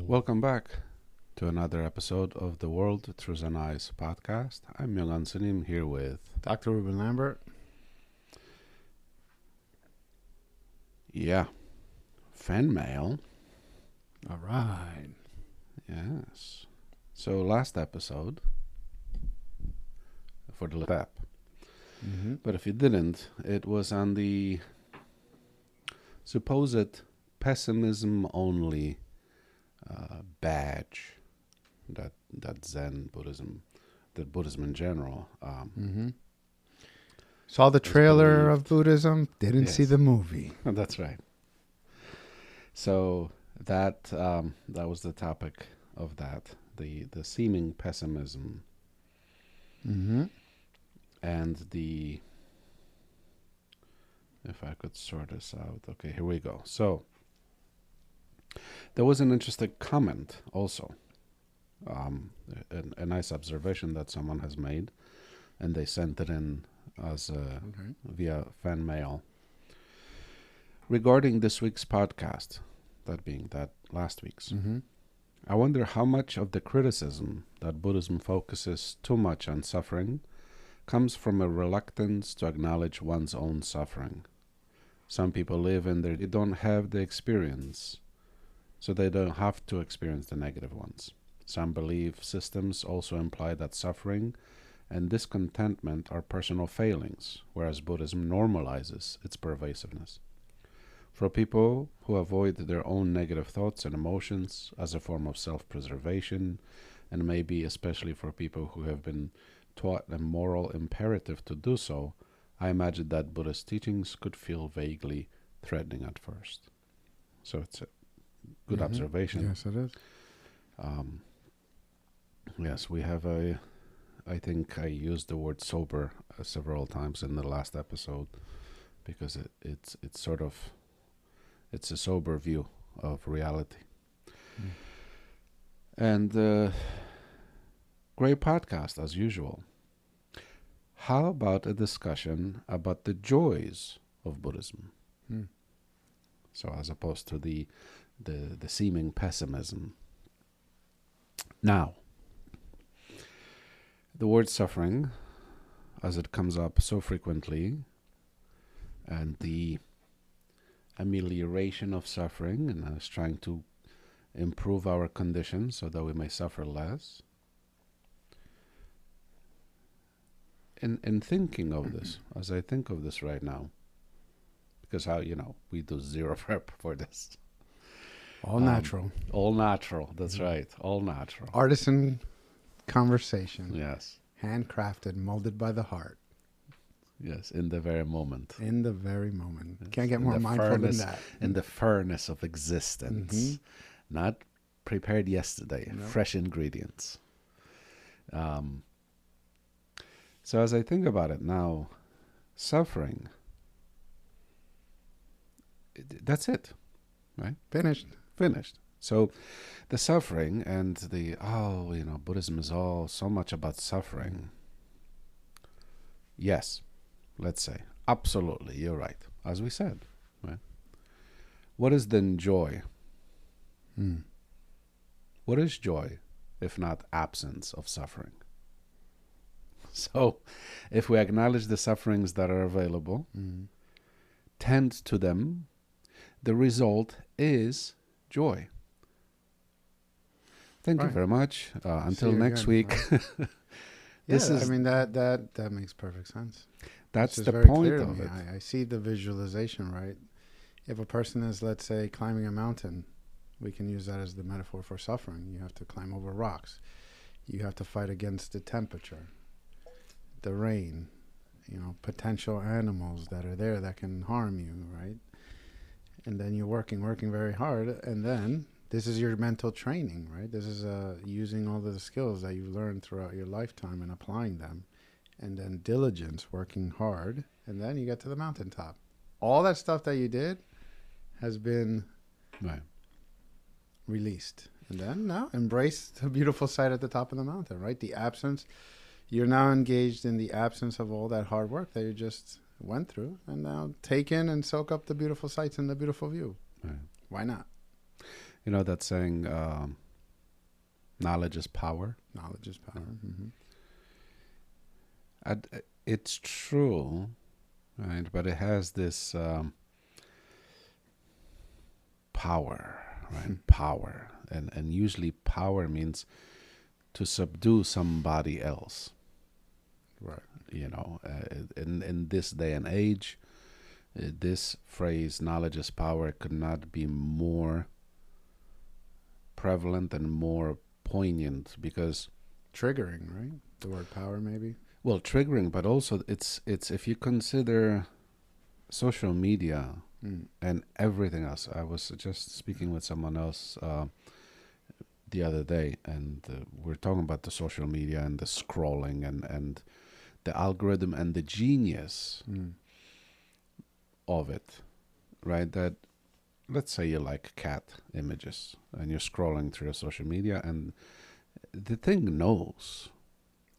Welcome back to another episode of the World Through Zen Eyes podcast. I'm Milan Sinim here with Dr. Ruben Lambert. Yeah, fan mail. All right. Yes. So last episode for the step. Mm-hmm. But if you didn't, it was on the supposed pessimism only badge that Zen Buddhism, that Buddhism in general. Saw the trailer believed. of Buddhism, didn't Yes. see the movie. That's right. So that was the topic of that, the seeming pessimism Mm-hmm. and the, if I could sort this out. Okay, here we go. So there was an interesting comment also, a nice observation that someone has made, and they sent it in as via fan mail regarding this week's podcast, that being that last week's. Mm-hmm. I wonder how much of the criticism that Buddhism focuses too much on suffering comes from a reluctance to acknowledge one's own suffering. Some people live in they don't have the experience, so they don't have to experience the negative ones. Some belief systems also imply that suffering and discontentment are personal failings, whereas Buddhism normalizes its pervasiveness. For people who avoid their own negative thoughts and emotions as a form of self-preservation, and maybe especially for people who have been taught a moral imperative to do so, I imagine that Buddhist teachings could feel vaguely threatening at first. So it's a good observation. Yes, it is. Yes, we have I think I used the word sober several times in the last episode because it's sort of, it's a sober view of reality. And great podcast as usual. How about a discussion about the joys of Buddhism? So as opposed to the seeming pessimism. Now, the word suffering, as it comes up so frequently, and the amelioration of suffering, and us trying to improve our condition so that we may suffer less. In thinking of this, as I think of this right now, because how, we do zero prep for this. All natural. All natural, that's right. All natural. Artisan conversation. Yes. Handcrafted, molded by the heart. Yes, in the very moment. In the very moment. Yes. Can't get In more the mindful furnace, than that. In the furnace of existence. Not prepared yesterday. No. Fresh ingredients. So as I think about it now, suffering, that's it, right? Finished. So the suffering and the, Buddhism is all so much about suffering. Yes, let's say. Absolutely, you're right. As we said, right? What is then joy? What is joy if not absence of suffering? So if we acknowledge the sufferings that are available, tend to them, the result is joy. Thank you very much. Until next week. That makes perfect sense. That's This is the very point clear to of me. it. I see the visualization, right? If a person is, let's say, climbing a mountain, we can use that as the metaphor for suffering. You have to climb over rocks. You have to fight against the temperature, the rain, potential animals that are there that can harm you, right? And then you're working very hard, and then this is your mental training, right? This is using all of the skills that you've learned throughout your lifetime and applying them, and then diligence, working hard, and then you get to the mountaintop. All that stuff that you did has been released And then now embrace the beautiful sight at the top of the mountain, right? The absence. You're now engaged in the absence of all that hard work that you just went through, and now take in and soak up the beautiful sights and the beautiful view. Right. Why not? You know that saying, knowledge is power? Knowledge is power. Mm-hmm. It's true, right? But it has this power, right? Power. And usually power means to subdue somebody else. Right. You know, in this day and age, this phrase, knowledge is power, could not be more prevalent and more poignant, because Triggering, right? The word power, maybe. well, triggering, but also it's if you consider social media and everything else. I was just speaking with someone else the other day, and we're talking about the social media and the scrolling and the algorithm and the genius of it, right? That, let's say you like cat images and you're scrolling through your social media, and the thing knows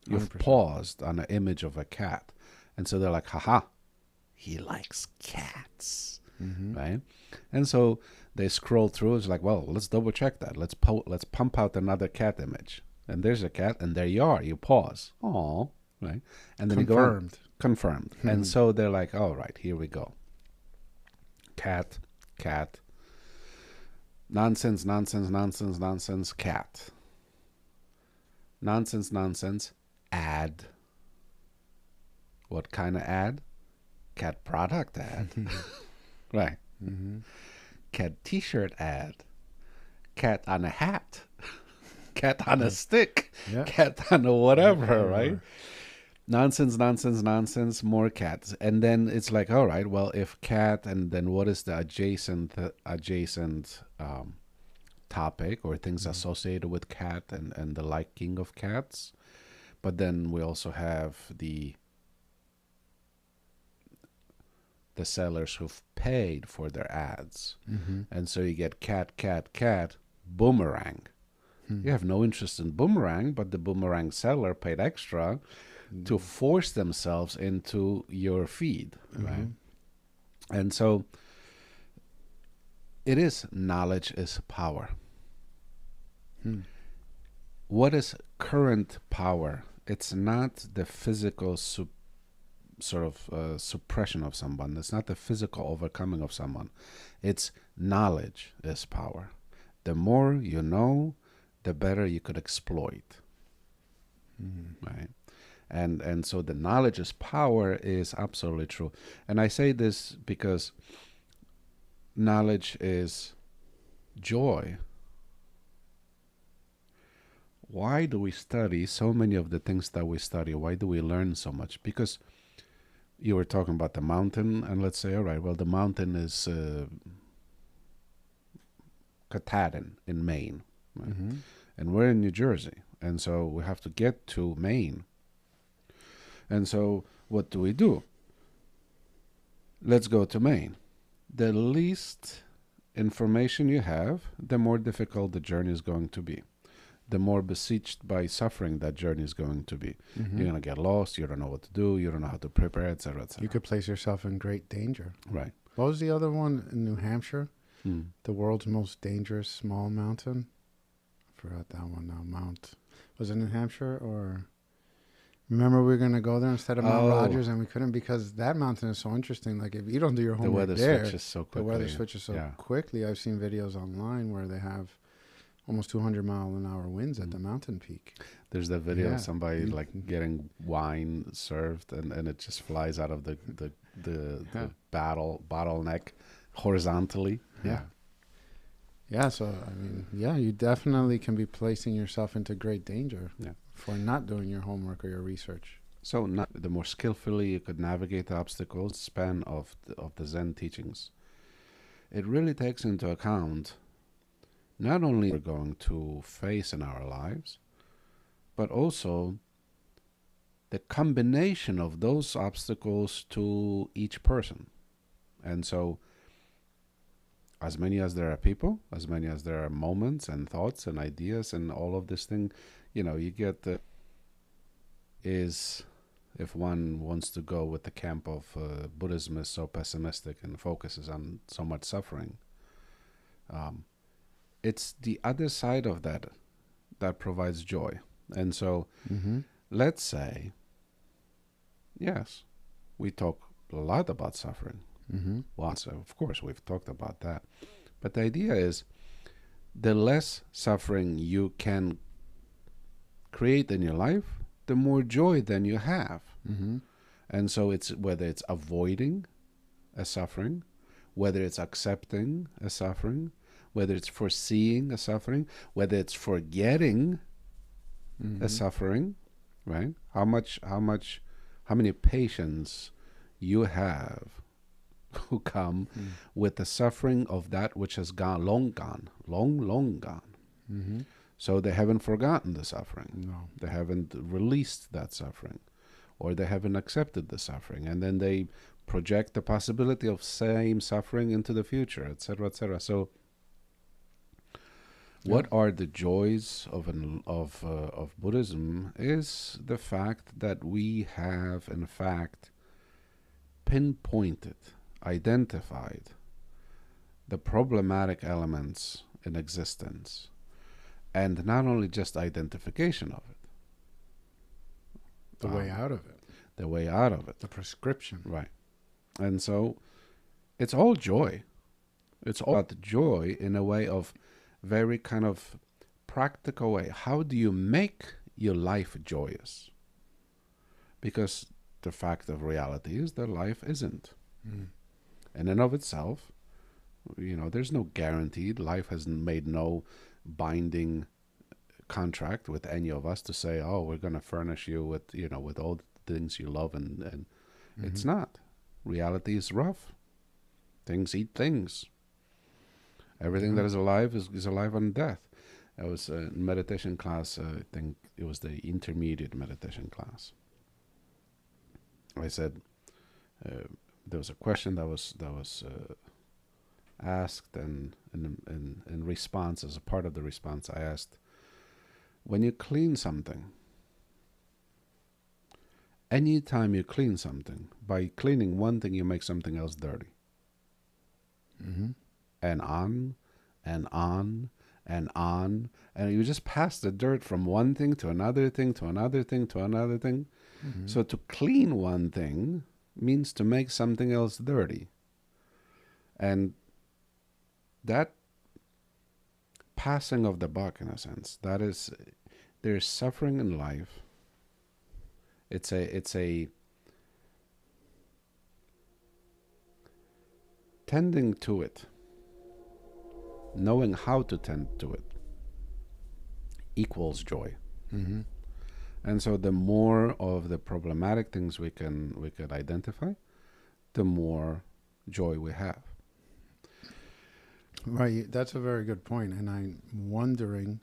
you've 100%. paused on an image of a cat, and so they're like, haha, he likes cats, right? And so they scroll through. It's like, well, let's double check that. Let's pump out another cat image, and there's a cat, and there you are. You pause. Aw, right? And then you go on. Confirmed. And so they're like, all right, here we go. Cat, nonsense, cat. Nonsense, ad. What kind of ad? Cat product ad. Right. Cat t-shirt ad. Cat on a hat. Cat on a stick. Yeah. Cat on a whatever, right? Nonsense, more cats. And then it's like, all right, well, if cat, and then what is the adjacent topic or things associated with cat and the liking of cats. But then we also have the sellers who've paid for their ads. And so you get cat, boomerang. You have no interest in boomerang, but the boomerang seller paid extra to force themselves into your feed, right? And so it is, knowledge is power. What is current power? It's not the physical suppression of someone. It's not the physical overcoming of someone. It's knowledge is power. The more you know, the better you could exploit, right? And so the knowledge is power is absolutely true. And I say this because knowledge is joy. Why do we study so many of the things that we study? Why do we learn so much? Because you were talking about the mountain, and let's say, all right, well, the mountain is Katahdin in Maine, right? And we're in New Jersey, and so we have to get to Maine. And so what do? Let's go to Maine. The least information you have, the more difficult the journey is going to be. The more besieged by suffering that journey is going to be. You're going to get lost. You don't know what to do. You don't know how to prepare, etc., etc. You could place yourself in great danger. Right. What was the other one in New Hampshire? The world's most dangerous small mountain? I forgot that one now. Was it New Hampshire or... Remember, we were going to go there instead of Mount Rogers, and we couldn't because that mountain is so interesting. Like, if you don't do your homework the weather there, switches so quickly. The weather switches so quickly. I've seen videos online where they have almost 200-mile-an-hour winds at the mountain peak. There's that video of somebody like getting wine served, and it just flies out of the bottleneck horizontally. Yeah, so, I mean, you definitely can be placing yourself into great danger for not doing your homework or your research. So the more skillfully you could navigate the obstacles span of the Zen teachings, it really takes into account not only we're going to face in our lives, but also the combination of those obstacles to each person. And so as many as there are people, as many as there are moments and thoughts and ideas and all of this thing, you get the is, if one wants to go with the camp of Buddhism is so pessimistic and focuses on so much suffering, it's the other side of that that provides joy. And so let's say, yes, we talk a lot about suffering. Well, so of course we've talked about that. But the idea is the less suffering you can create in your life, the more joy then you have. And so it's whether it's avoiding a suffering, whether it's accepting a suffering, whether it's foreseeing a suffering, whether it's forgetting a suffering, right? How many patients you have who come with the suffering of that which has long gone. So they haven't forgotten the suffering. No. They haven't released that suffering, or they haven't accepted the suffering, and then they project the possibility of same suffering into the future, etc., etc. So, what are the joys of Buddhism is the fact that we have, in fact, pinpointed, identified the problematic elements in existence, and not only just identification of it, the way out of it, the prescription, right? And so it's all joy. It's all about joy in a way of very kind of practical way. How do you make your life joyous? Because the fact of reality is that life isn't. In and of itself, there's no guaranteed. Life has made no binding contract with any of us to say, oh, we're going to furnish you with, with all the things you love, and it's not. Reality is rough. Things eat things. Everything that is alive is alive on death. I was in meditation class, I think it was the intermediate meditation class. I said, there was a question that was asked, and in response, as a part of the response, I asked, when you clean something, anytime you clean something, by cleaning one thing, you make something else dirty. And on, and on, and on, and you just pass the dirt from one thing to another thing, to another thing, to another thing. So to clean one thing means to make something else dirty. And that passing of the buck, in a sense, that is, there's suffering in life. It's a tending to it, knowing how to tend to it, equals joy. And so the more of the problematic things we could identify, the more joy we have. Right, that's a very good point. And I'm wondering,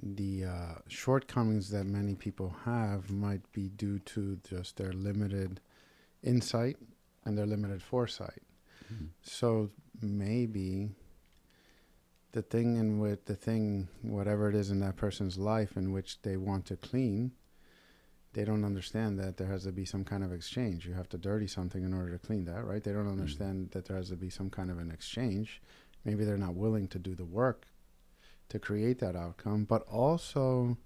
the shortcomings that many people have might be due to just their limited insight and their limited foresight. So maybe the thing, whatever it is in that person's life in which they want to clean, they don't understand that there has to be some kind of exchange. You have to dirty something in order to clean that, right? They don't understand that there has to be some kind of an exchange. Maybe they're not willing to do the work to create that outcome. But also,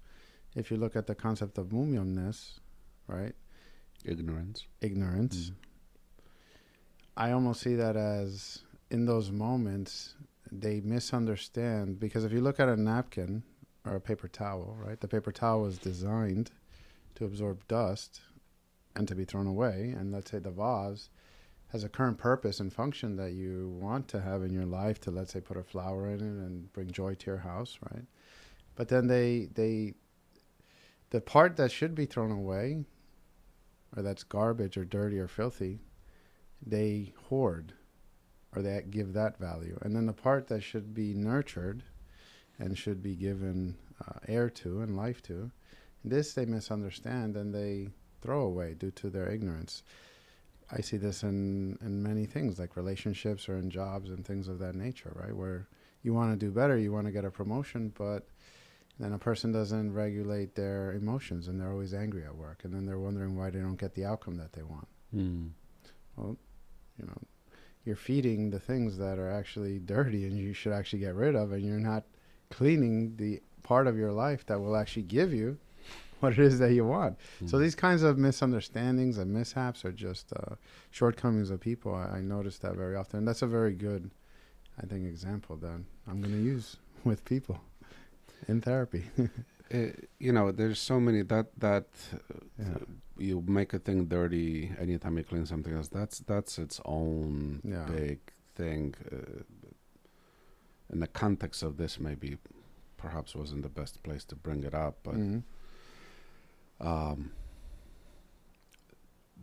if you look at the concept of mumyomness, right? Ignorance. I almost see that as, in those moments, they misunderstand, because if you look at a napkin or a paper towel, right? The paper towel was designed to absorb dust and to be thrown away. And let's say the vase has a current purpose and function that you want to have in your life, to, let's say, put a flower in it and bring joy to your house, right? But then the part that should be thrown away, or that's garbage or dirty or filthy, they hoard, or they give that value. And then the part that should be nurtured and should be given air to and life to, this they misunderstand and they throw away due to their ignorance. I see this in many things, like relationships or in jobs and things of that nature, right? Where you want to do better, you want to get a promotion, but then a person doesn't regulate their emotions and they're always angry at work. And then they're wondering why they don't get the outcome that they want. Well, you know, you're feeding the things that are actually dirty and you should actually get rid of, and you're not cleaning the part of your life that will actually give you what it is that you want. So these kinds of misunderstandings and mishaps are just shortcomings of people. I notice that very often. And that's a very good, I think, example that I'm going to use with people in therapy. You know, there's so many that you make a thing dirty anytime you clean something else. That's its own big thing. In the context of this, maybe perhaps wasn't the best place to bring it up, but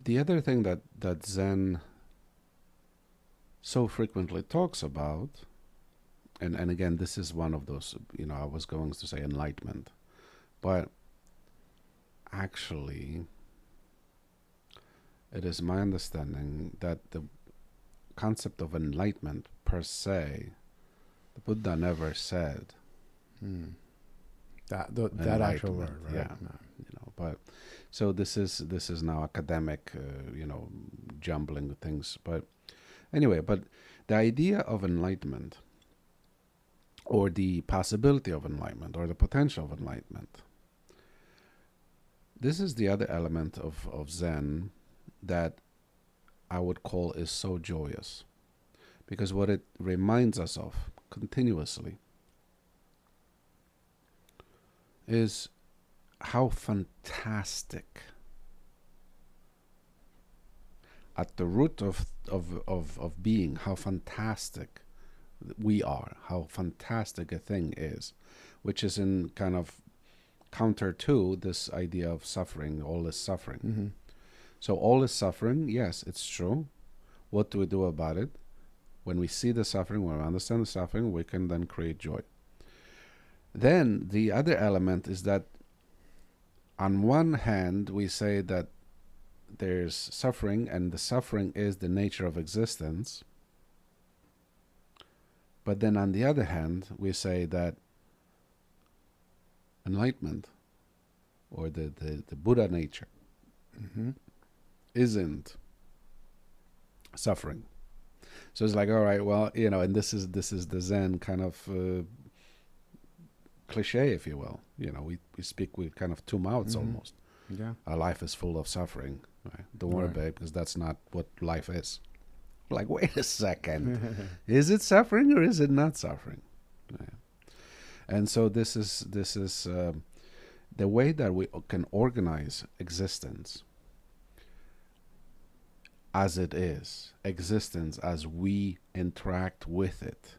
the other thing that Zen so frequently talks about, and again, this is one of those, you know, I was going to say enlightenment, but actually it is my understanding that the concept of enlightenment per se, the Buddha never said that actual word, right? Yeah, you know, but so this is now academic, you know, jumbling things. But anyway, but the idea of enlightenment, or the possibility of enlightenment, or the potential of enlightenment, this is the other element of Zen that I would call is so joyous, because what it reminds us of continuously is how fantastic, at the root of being, how fantastic we are, how fantastic a thing is, which is in kind of counter to this idea of suffering. All is suffering. So all is suffering, yes, it's true. What do we do about it? When we see the suffering, when we understand the suffering, we can then create joy. Then the other element is that on one hand, we say that there's suffering, and the suffering is the nature of existence. But then on the other hand, we say that enlightenment, or the Buddha nature, isn't suffering. So it's like, all right, well, you know, and this is the Zen kind of cliche, if you will. You know, we speak with kind of two mouths almost. Yeah. Our life is full of suffering. Right? Don't worry about it, because that's not what life is. Like, wait a second. Is it suffering or is it not suffering? Right. And so this is the way that we can organize existence as it is, existence as we interact with it,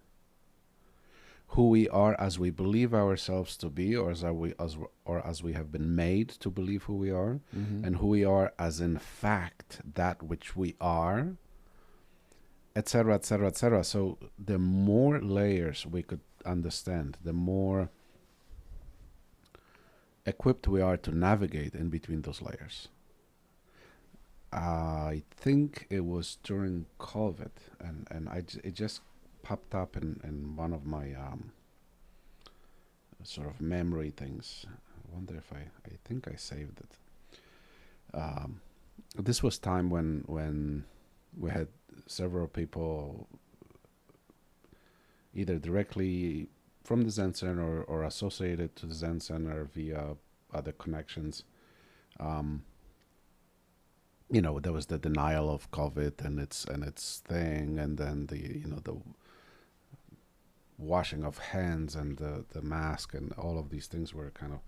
who we are as we believe ourselves to be, or as we have been made to believe who we are, and who we are as in fact that which we are, etc., etc., etc. So the more layers we could understand, the more equipped we are to navigate in between those layers. I think it was during COVID, and it just popped up in one of my sort of memory things. I wonder if I think I saved it. This was time when we had several people either directly from the Zen Center or associated to the Zen Center via other connections. You know, there was the denial of COVID and its thing, and then the washing of hands and the mask and all of these things were kind of,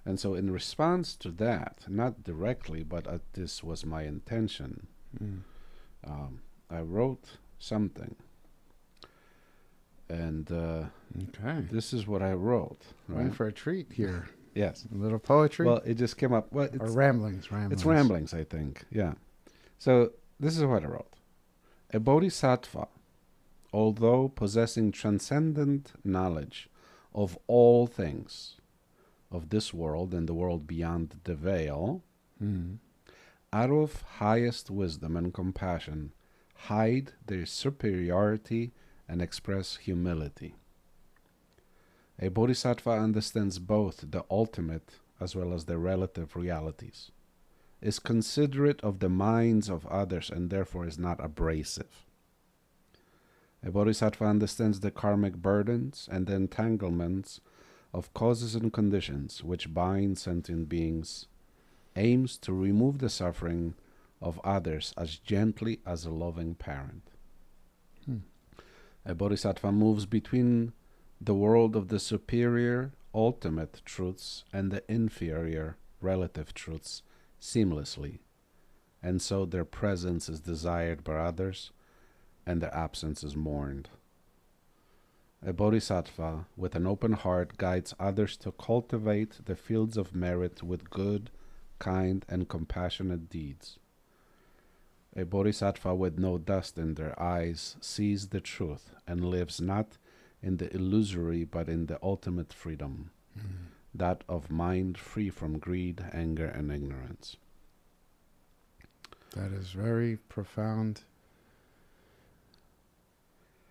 and so in response to that, not directly, but this was my intention. I wrote something, and this is what I wrote. Right? Going for a treat here. Yes. A little poetry? Well, it just came up. Well, or ramblings. It's ramblings, I think. Yeah. So this is what I wrote. A bodhisattva, although possessing transcendent knowledge of all things, of this world and the world beyond the veil, out of highest wisdom and compassion, hide their superiority and express humility. A bodhisattva understands both the ultimate as well as the relative realities, is considerate of the minds of others, and therefore is not abrasive. A bodhisattva understands the karmic burdens and the entanglements of causes and conditions which bind sentient beings, aims to remove the suffering of others as gently as a loving parent. A bodhisattva moves between the world of the superior ultimate truths and the inferior relative truths seamlessly, and so their presence is desired by others and their absence is mourned. A bodhisattva with an open heart guides others to cultivate the fields of merit with good, kind, and compassionate deeds. A bodhisattva with no dust in their eyes sees the truth and lives not in the illusory but in the ultimate freedom, that of mind free from greed, anger, and ignorance. That is very profound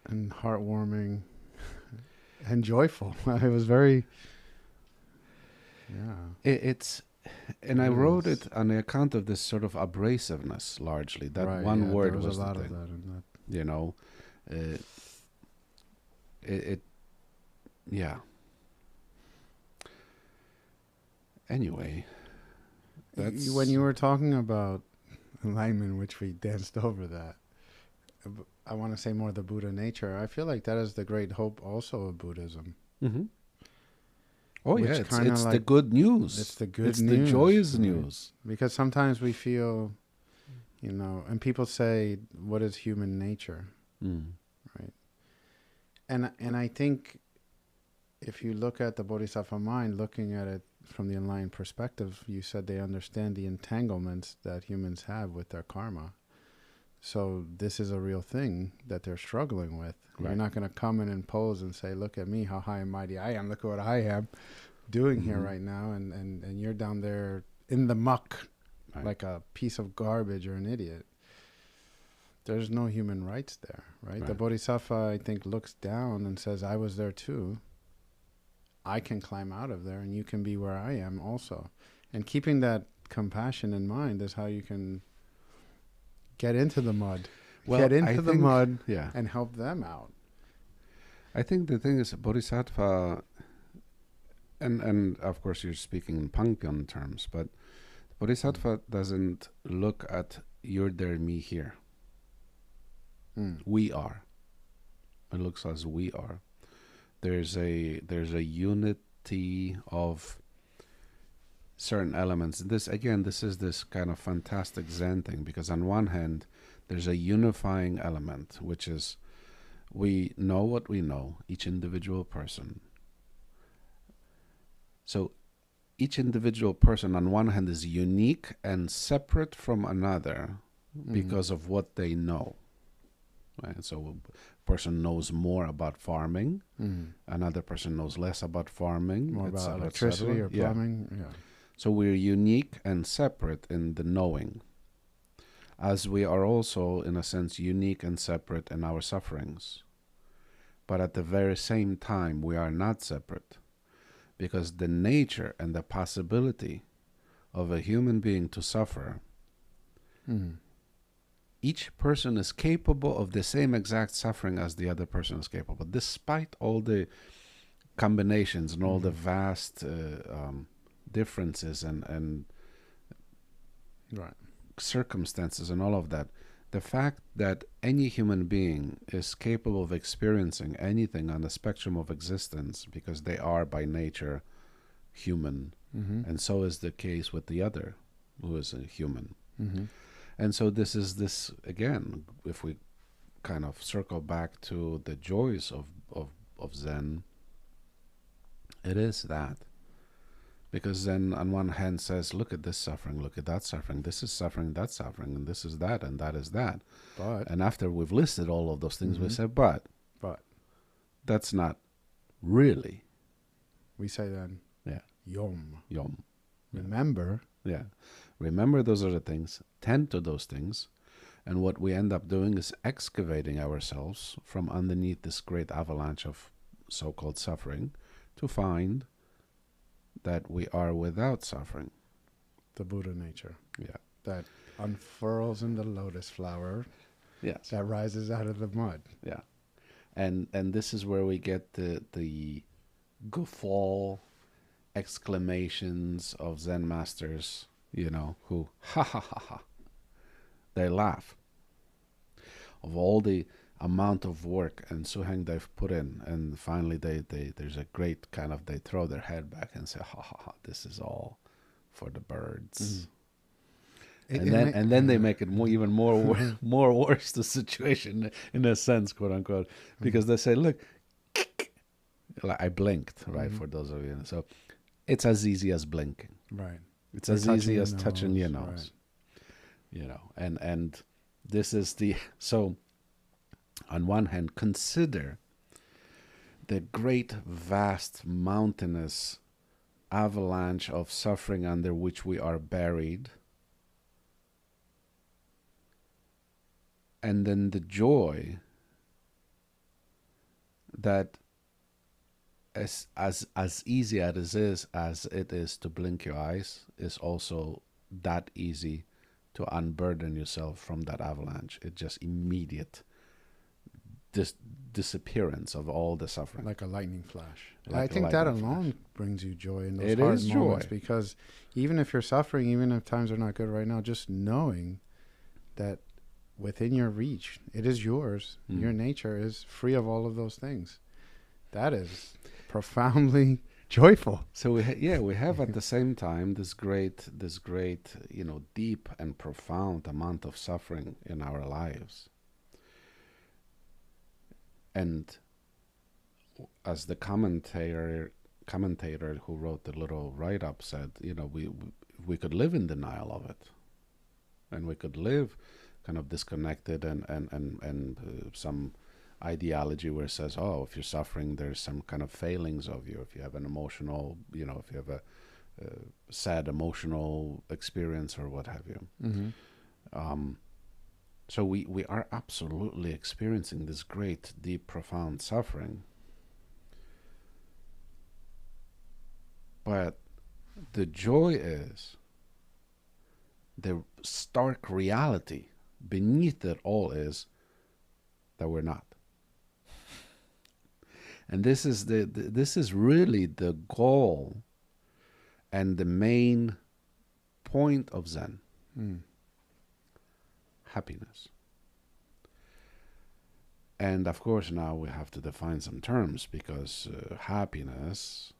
and heartwarming and joyful. I was very, And I wrote it on the account of this sort of abrasiveness, largely. That right, one yeah, word there was a the lot thing. of that in that. You know, yeah. Anyway, that's When you were talking about enlightenment, which we danced over that, I want to say more the Buddha nature. I feel like that is the great hope also of Buddhism. Mm-hmm. Oh Which yeah, it's kinda the like- good news. It's the good It's news. the joyous right? news. Because sometimes we feel, and people say, what is human nature? Mm. Right. And I think if you look at the Bodhisattva mind, looking at it from the enlightened perspective, you said they understand the entanglements that humans have with their karma. So this is a real thing that they're struggling with. Right. You're not going to come and impose and say, look at me, how high and mighty I am. Look at what I am doing here right now. And you're down there in the muck Right. like a piece of garbage or an idiot. There's no human rights there, right? The Right. Bodhisattva, I think, looks down and says, I was there too. I can climb out of there and you can be where I am also. And keeping that compassion in mind is how you can get into the mud. Well, get I into the think- mud Yeah. and help them out. I think the thing is, Bodhisattva, and of course you're speaking in Pantheon terms, but Bodhisattva doesn't look at you're there, me here. We are. It looks as we are. There's a unity of certain elements. This is this kind of fantastic Zen thing, because on one hand there's a unifying element, which is we know what we know, each individual person. So each individual person on one hand is unique and separate from another because of what they know. Right? So a person knows more about farming, another person knows less about farming, More et about cetera, et electricity cetera. or Yeah. plumbing. Yeah. So we're unique and separate in the knowing, as we are also, in a sense, unique and separate in our sufferings. But at the very same time, we are not separate, because the nature and the possibility of a human being to suffer, each person is capable of the same exact suffering as the other person is capable, despite all the combinations and all the vast differences and Right. circumstances and all of that. The fact that any human being is capable of experiencing anything on the spectrum of existence, because they are by nature human, and so is the case with the other who is a human. And so this is this, again, if we kind of circle back to the joys of Zen, it is that. Because Zen on one hand says, look at this suffering, look at that suffering, this is suffering, that's suffering, and this is that, and that is that. But And after we've listed all of those things, we say, but that's not really we say then, Yeah. yom. yom. Remember. Yeah. Remember those are the things, tend to those things, and what we end up doing is excavating ourselves from underneath this great avalanche of so-called suffering to find that we are without suffering. The Buddha nature. Yeah. That unfurls in the lotus flower. Yes. That rises out of the mud. Yeah. And this is where we get the guffaw exclamations of Zen masters, who ha ha ha ha. They laugh of all the amount of work and suheng they've put in, and finally they there's a great kind of, they throw their head back and say, ha ha ha, this is all for the birds. And then they make it even more worse, the situation, in a sense, quote unquote, because they say, look, like I blinked, right? For those of you, so it's as easy as blinking, right? It's as easy as touching your nose, right. And this is so on one hand, consider the great, vast, mountainous avalanche of suffering under which we are buried, and then the joy that as easy as it is to blink your eyes, is also that easy to unburden yourself from that avalanche. It's just immediate disappearance of all the suffering, like a lightning flash. Like I think that alone brings you joy in those it hard is moments, joy. Because even if you're suffering, even if times are not good right now, just knowing that within your reach, it is yours. Your nature is free of all of those things. That is profoundly joyful. So we have at the same time this great, deep and profound amount of suffering in our lives. And as the commentator who wrote the little write-up said, we could live in denial of it, and we could live kind of disconnected and some ideology where it says, oh, if you're suffering, there's some kind of failings of you. If you have an emotional, if you have a sad emotional experience or what have you. So we are absolutely experiencing this great, deep, profound suffering. But the joy is the stark reality beneath it all is that we're not. And this is really the goal and the main point of Zen. Happiness. And of course now we have to define some terms, because happiness,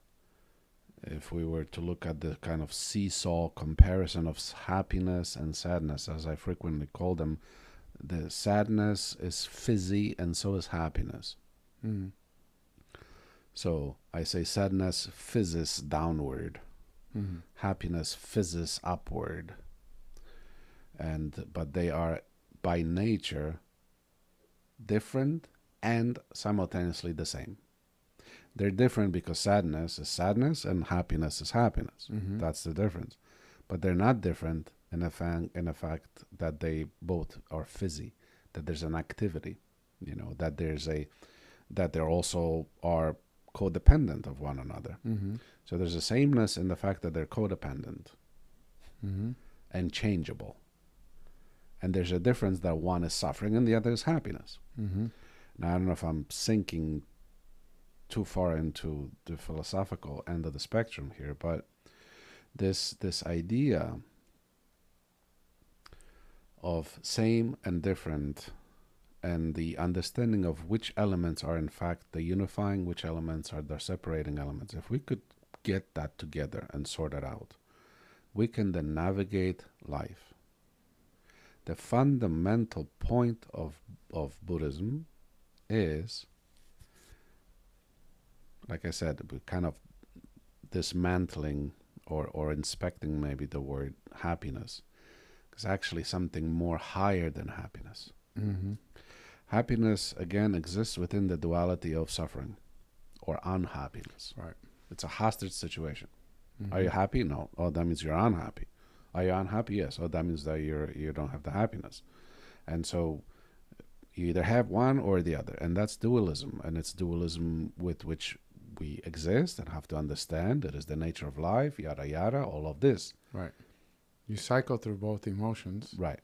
if we were to look at the kind of seesaw comparison of happiness and sadness, as I frequently call them, the sadness is fizzy and so is happiness. So I say sadness fizzes downward, happiness fizzes upward. But they are by nature different and simultaneously the same. They're different because sadness is sadness and happiness is happiness. That's the difference. But they're not different in the fact that they both are fizzy, that there's an activity, that that they also are codependent of one another. So there's a sameness in the fact that they're codependent and changeable. And there's a difference that one is suffering and the other is happiness. Now, I don't know if I'm sinking too far into the philosophical end of the spectrum here, but this idea of same and different, and the understanding of which elements are in fact the unifying, which elements are the separating elements, if we could get that together and sort it out, we can then navigate life. The fundamental point of Buddhism is, like I said, kind of dismantling or inspecting maybe the word happiness. It's actually something more higher than happiness. Happiness, again, exists within the duality of suffering or unhappiness. Right. It's a hostage situation. Are you happy? No. Oh, that means you're unhappy. Are you unhappy? Yes. Oh, that means that you don't have the happiness. And so you either have one or the other, and that's dualism. And it's dualism with which we exist and have to understand. It is the nature of life, yada yada, all of this. Right. You cycle through both emotions. Right.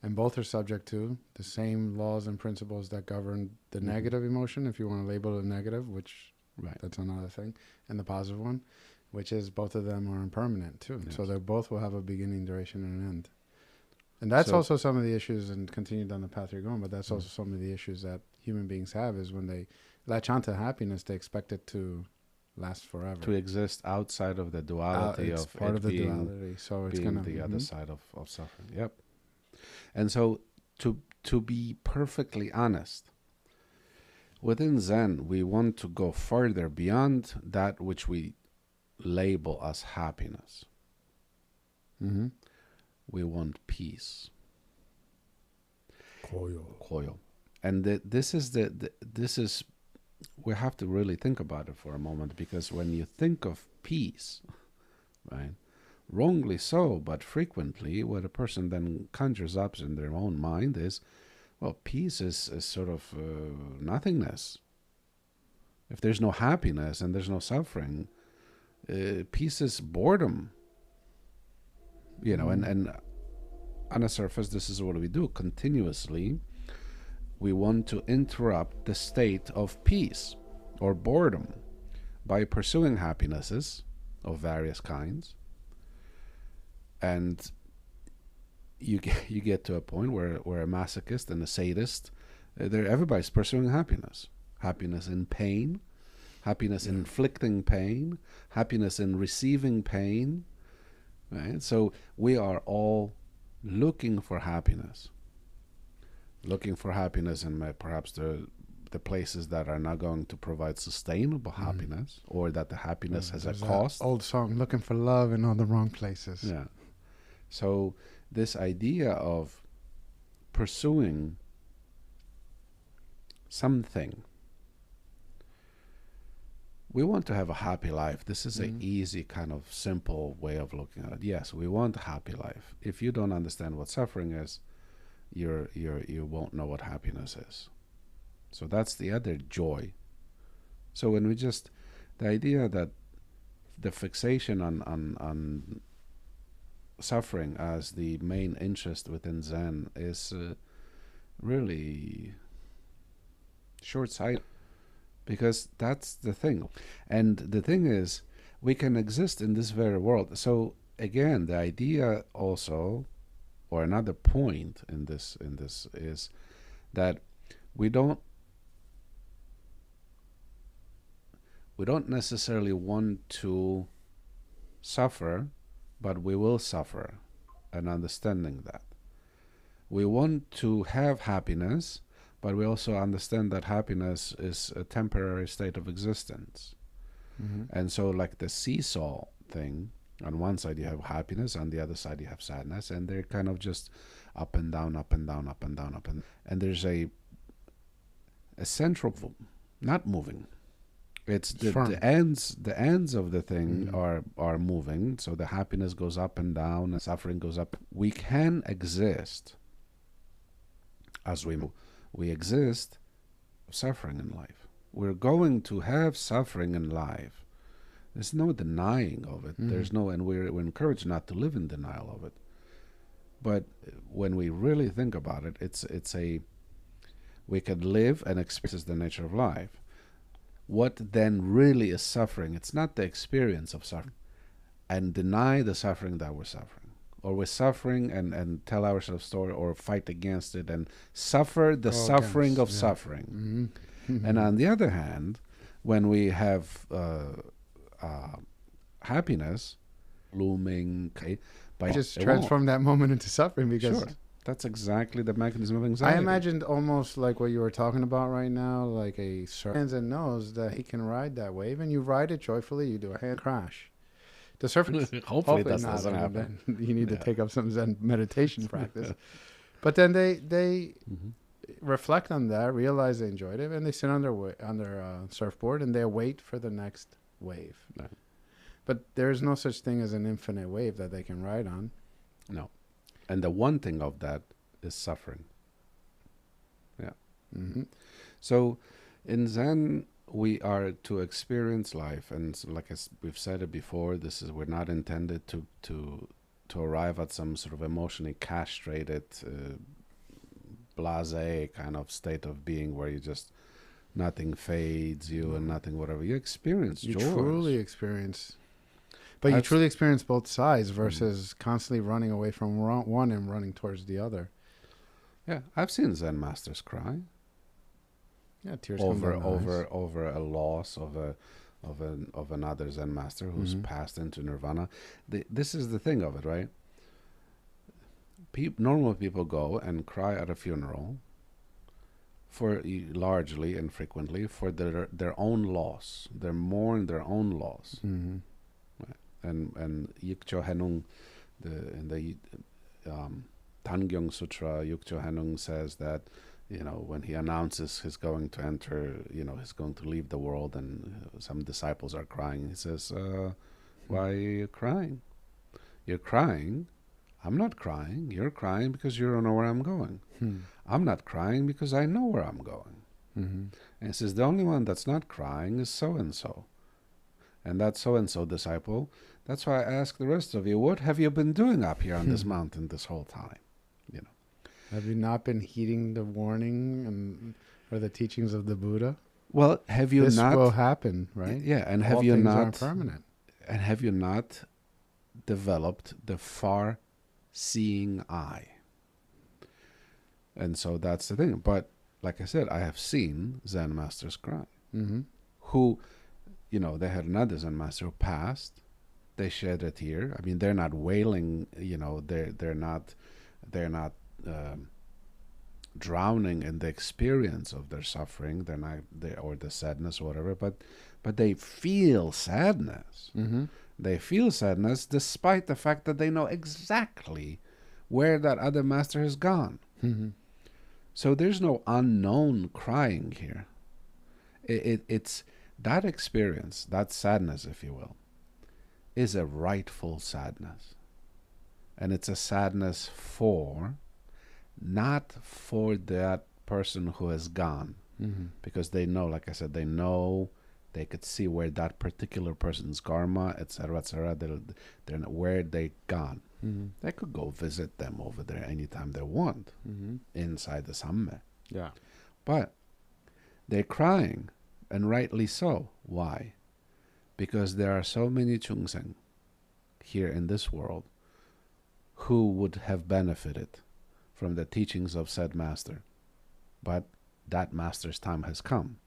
And both are subject to the same laws and principles that govern the negative emotion, if you want to label it negative, which that's another thing, and the positive one, which is both of them are impermanent too. Yes. So they both will have a beginning, duration, and an end. And that's also some of the issues, and continue down the path you're going, but that's also some of the issues that human beings have is when they latch onto happiness, they expect it to last forever. To exist outside of the duality it's of part it of the being, duality. So it's being going to the other side of suffering. Yep. And so to be perfectly honest, within Zen, we want to go further beyond that which we label as happiness. We want peace. Koyo. And this is we have to really think about it for a moment, because when you think of peace, right, wrongly so, but frequently what a person then conjures up in their own mind is, well, peace is sort of nothingness. If there's no happiness and there's no suffering, peace is boredom. You know, and on a surface, this is what we do continuously. We want to interrupt the state of peace or boredom by pursuing happinesses of various kinds. And you get to a point where a masochist and a sadist, everybody's pursuing happiness. Happiness in pain, happiness in inflicting pain, happiness in receiving pain. Right? So we are all looking for happiness. Looking for happiness in perhaps the places that are not going to provide sustainable happiness, or that the happiness has a cost. Old song, looking for love in all the wrong places. Yeah. So this idea of pursuing something, we want to have a happy life. This is an easy kind of simple way of looking at it. Yes, we want a happy life. If you don't understand what suffering is, you won't know what happiness is. So that's the other joy. So when the idea that the fixation on suffering as the main interest within Zen is really short-sighted, because that's the thing. And the thing is, we can exist in this very world. So again, the idea also, or another point in this is that we don't necessarily want to suffer, but we will suffer, and understanding that. We want to have happiness, but we also understand that happiness is a temporary state of existence. And so like the seesaw thing, on one side you have happiness, on the other side you have sadness, and they're kind of just up and down, up and down, up and down, up and down. And there's a central, not moving. It's the ends of the thing are moving, so the happiness goes up and down, and suffering goes up. We can exist as we move. We exist suffering in life. We're going to have suffering in life. There's no denying of it. There's no, and we're encouraged not to live in denial of it. But when we really think about it, we could live and experience the nature of life. What then really is suffering? It's not the experience of suffering, and deny the suffering that we're suffering. Or we're suffering and tell ourselves a story, or fight against it and suffer the suffering of suffering. And on the other hand, when we have happiness looming, by just transform that moment into suffering, because that's exactly the mechanism of anxiety. I imagined almost like what you were talking about right now, like a surfer and knows that he can ride that wave, and you ride it joyfully. You do a hand crash. The surfer, hopefully that doesn't happen. You need to take up some Zen meditation practice. But then they reflect on that, realize they enjoyed it, and they sit on their surfboard and they wait for the next wave. But But there's no such thing as an infinite wave that they can ride on. No. And the one thing of that is suffering. Yeah. Mm-hmm. So in Zen, we are to experience life, and like we've said it before, we're not intended to arrive at some sort of emotionally castrated, blasé kind of state of being where you just nothing fades you and nothing whatever. You experience You joys. truly experience, but you truly experience both sides versus constantly running away from one and running towards the other. Yeah, I've seen Zen masters cry. Yeah, tears over come down the eyes. over a loss of another Zen master who's passed into nirvana. This is the thing of it, right? Normal people go and cry at a funeral for largely and frequently for their own loss. They mourn their own loss. Mm-hmm. And Yukcho Henung, in the Tangyong Sutra, Yukcho Henung says that, when he announces he's going to enter, he's going to leave the world, and some disciples are crying. He says, why are you crying? You're crying. I'm not crying. You're crying because you don't know where I'm going. I'm not crying because I know where I'm going. Mm-hmm. And he says, the only one that's not crying is so-and-so. And that so-and-so disciple, that's why I ask the rest of you, what have you been doing up here on this mountain this whole time? Have you not been heeding the warning or the teachings of the Buddha? Well, have you this not? This will happen, right? Yeah, and All have you things not? aren't permanent. And have you not developed the far-seeing eye? And so that's the thing. But like I said, I have seen Zen masters cry. Mm-hmm. Who, they had another Zen master who passed. They shed a tear. I mean, they're not wailing. They're not drowning in the experience of their suffering. They're not or the sadness or whatever. But they feel sadness. Mm-hmm. They feel sadness despite the fact that they know exactly where that other master has gone. Mm-hmm. So there's no unknown crying here. It's that experience, that sadness, if you will, is a rightful sadness. And it's a sadness not for that person who has gone. Mm-hmm. Because they know, like I said, they could see where that particular person's karma, etc., they're where they gone. Mm-hmm. They could go visit them over there anytime they want, inside the samme. Yeah. But they're crying, and rightly so. Why? Because there are so many chungseng here in this world who would have benefited from the teachings of said master. But that master's time has come.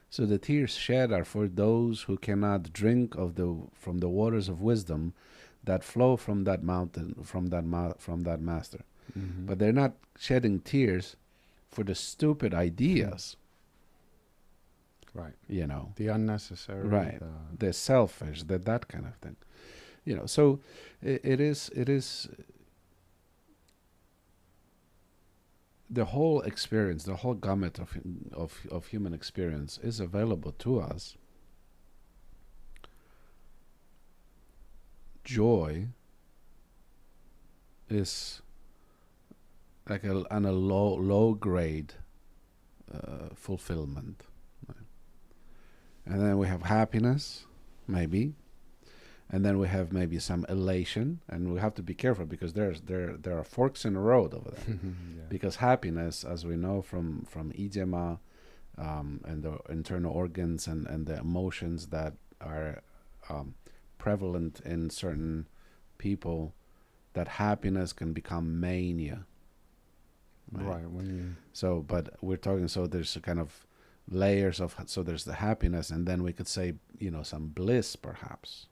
So the tears shed are for those who cannot drink from the waters of wisdom that flow from that mountain, from that master. Mm-hmm. But they're not shedding tears for the stupid ideas. Right. The unnecessary. Right. The selfish, that kind of thing. So it is the whole experience, the whole gamut of human experience is available to us. Joy is like on a low grade fulfillment, right? And then we have happiness, maybe, and then we have maybe some elation, and we have to be careful because there are forks in the road over there. Yeah. Because happiness, as we know from Ijema, and the internal organs and the emotions that are prevalent in certain people, that happiness can become mania. Right. But we're talking, so there's a kind of layers of, so there's the happiness, and then we could say, some bliss perhaps.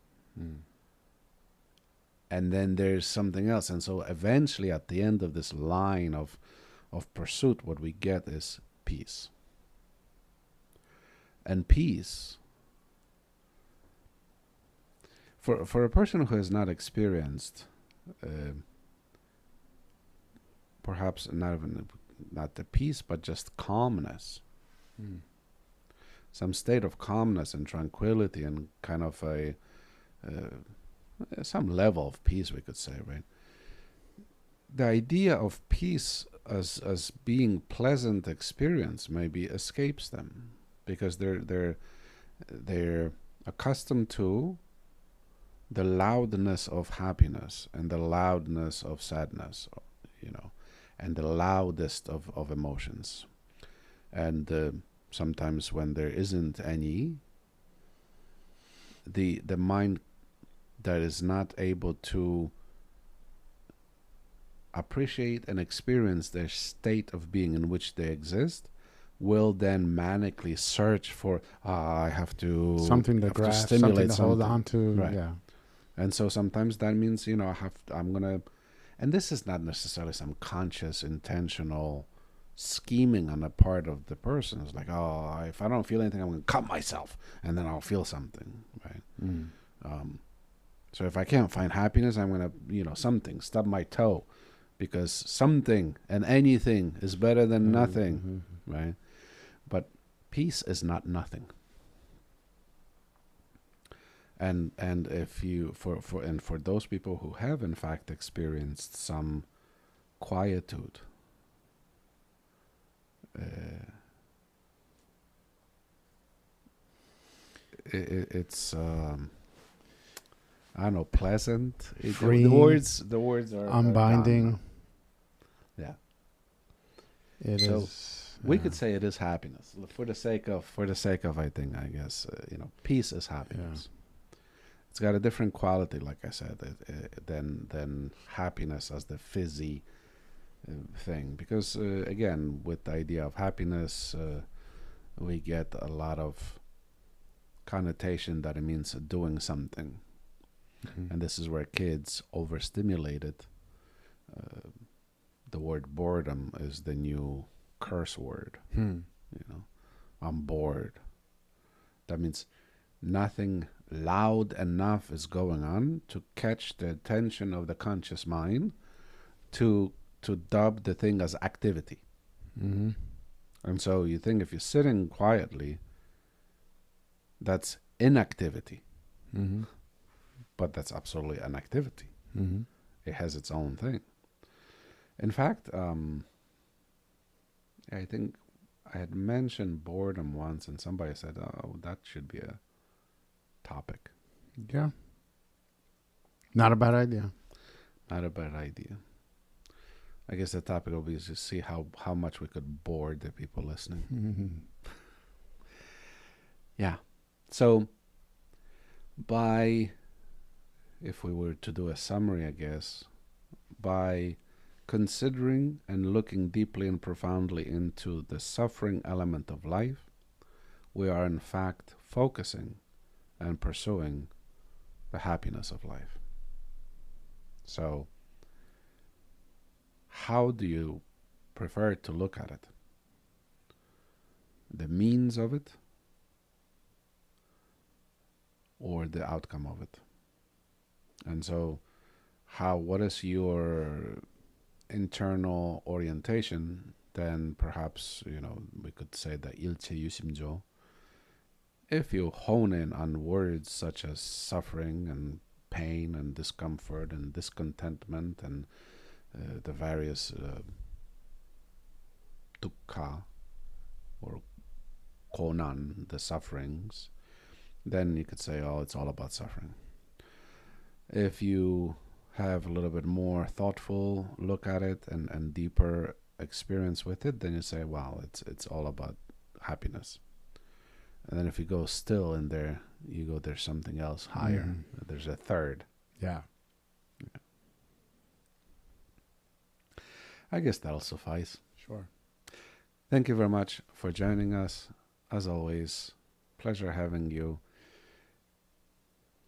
And then there's something else. And so eventually at the end of this line of pursuit, what we get is peace. And peace, for a person who has not experienced perhaps not the peace, but just calmness, some state of calmness and tranquility, and kind of a some level of peace, we could say, right? The idea of peace as being pleasant experience maybe escapes them, because they're accustomed to the loudness of happiness and the loudness of sadness, and the loudest of emotions. And sometimes when there isn't any, the mind that is not able to appreciate and experience their state of being in which they exist will then manically search for, I have to something to grasp, something to hold on to. Right. Yeah. And so sometimes that means, I'm gonna, and this is not necessarily some conscious, intentional scheming on the part of the person. It's like, if I don't feel anything, I'm gonna cut myself, and then I'll feel something, right? So if I can't find happiness, I'm gonna, stub my toe, because something and anything is better than nothing, right? But peace is not nothing. And if you for those people who have in fact experienced some quietude, it's I don't know, pleasant. Free. The words are unbinding. Yeah. It So is. we could say it is happiness for the sake of I think, I guess, peace is happiness. It's got a different quality, like I said, than happiness as the fizzy thing. Because again, with the idea of happiness, we get a lot of connotation that it means doing something. And this is where kids overstimulated. The word boredom is the new curse word. I'm bored. That means nothing loud enough is going on to catch the attention of the conscious mind to dub the thing as activity. And so you think if you're sitting quietly, that's inactivity. But that's absolutely an activity. It has its own thing. In fact, I think I had mentioned boredom once, and somebody said, that should be a topic. Yeah. Not a bad idea. Not a bad idea. I guess the topic will be to see how much we could bore the people listening. Yeah. So if we were to do a summary, I guess, by considering and looking deeply and profoundly into the suffering element of life, we are in fact focusing and pursuing the happiness of life. So, how do you prefer to look at it? The means of it, or the outcome of it? And so, what is your internal orientation? Then perhaps, we could say that 일체 유심조. If you hone in on words such as suffering and pain and discomfort and discontentment and the various dukkha or konan, the sufferings, then you could say, it's all about suffering. If you have a little bit more thoughtful look at it and deeper experience with it, then you say, it's all about happiness. And then if you go still in there, there's something else higher. There's a third. Yeah. I guess that'll suffice. Sure. Thank you very much for joining us. As always, pleasure having you.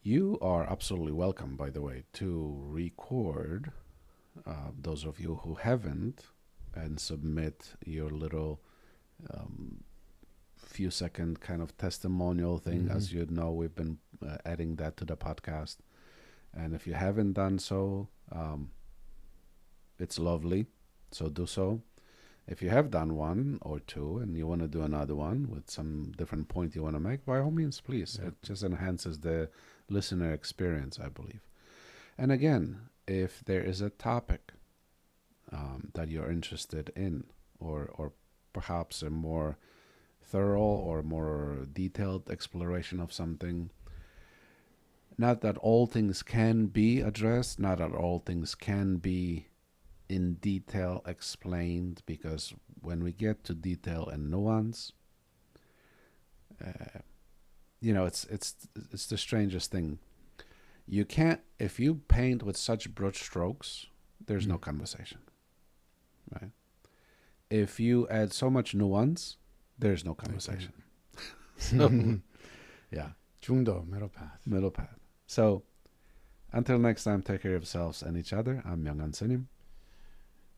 You are absolutely welcome, by the way, to record, those of you who haven't, and submit your little few second kind of testimonial thing. As you know, we've been adding that to the podcast. And if you haven't done so, it's lovely. So do so. If you have done one or two and you want to do another one with some different point you want to make, by all means, please. Yeah. It just enhances the listener experience, I believe. And again, if there is a topic that you're interested in, or perhaps a more thorough or more detailed exploration of something, not that all things can be addressed, not that all things can be in detail explained, because when we get to detail and nuance, it's the strangest thing. You can't, if you paint with such broad strokes, there's no conversation, right? If you add so much nuance, there's no conversation. So, yeah. 중도, middle path. Middle path. So, until next time, take care of yourselves and each other. I'm Milan Sinim.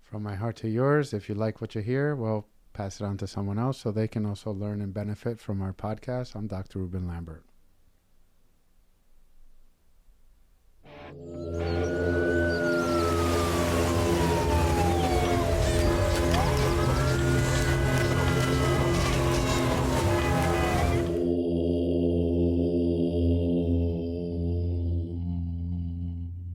From my heart to yours, if you like what you hear, well, pass it on to someone else so they can also learn and benefit from our podcast. I'm Dr. Ruben Lambert.